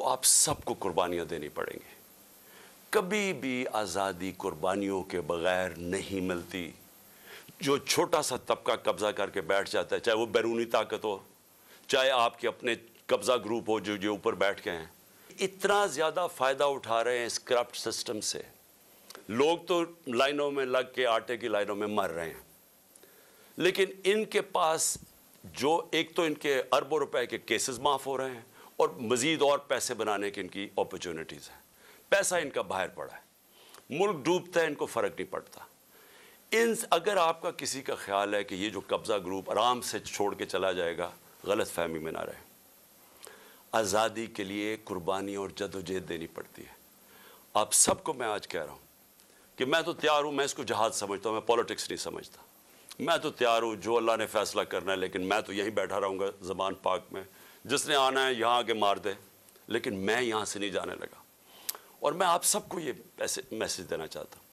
तो आप सबको कुर्बानियां देनी पड़ेंगी। कभी भी आज़ादी कुर्बानियों के बगैर नहीं मिलती। जो छोटा सा तबका कब्जा करके बैठ जाता है, चाहे वो बैरूनी ताकत हो, चाहे आपके अपने कब्जा ग्रुप हो जो ऊपर बैठ के हैं, इतना ज़्यादा फ़ायदा उठा रहे हैं इस करप्ट सिस्टम से। लोग तो लाइनों में लग के आटे की लाइनों में मर रहे हैं, लेकिन इनके पास जो एक तो इनके अरबों रुपए के केसेस माफ़ हो रहे हैं और मज़ीद और पैसे बनाने की इनकी अपॉर्चुनिटीज़ हैं। पैसा इनका बाहर पड़ा है, मुल्क डूबता है, इनको फ़र्क नहीं पड़ता। अगर आपका किसी का ख्याल है कि ये जो कब्ज़ा ग्रुप आराम से छोड़ के चला जाएगा, गलत फहमी में ना रहे। आज़ादी के लिए कुर्बानी और जदोजहद देनी पड़ती है। आप सबको मैं आज कह रहा हूँ कि मैं तो तैयार हूँ, मैं इसको जहाद समझता हूँ, मैं पॉलिटिक्स नहीं समझता। मैं तो तैयार हूँ, जो अल्लाह ने फ़ैसला करना है, लेकिन मैं तो यहीं बैठा रहूँगा ज़बान पाक में। जिसने आना है यहाँ आके मार दे, लेकिन मैं यहाँ से नहीं जाने लगा। और मैं आप सबको ये मैसेज देना चाहता हूँ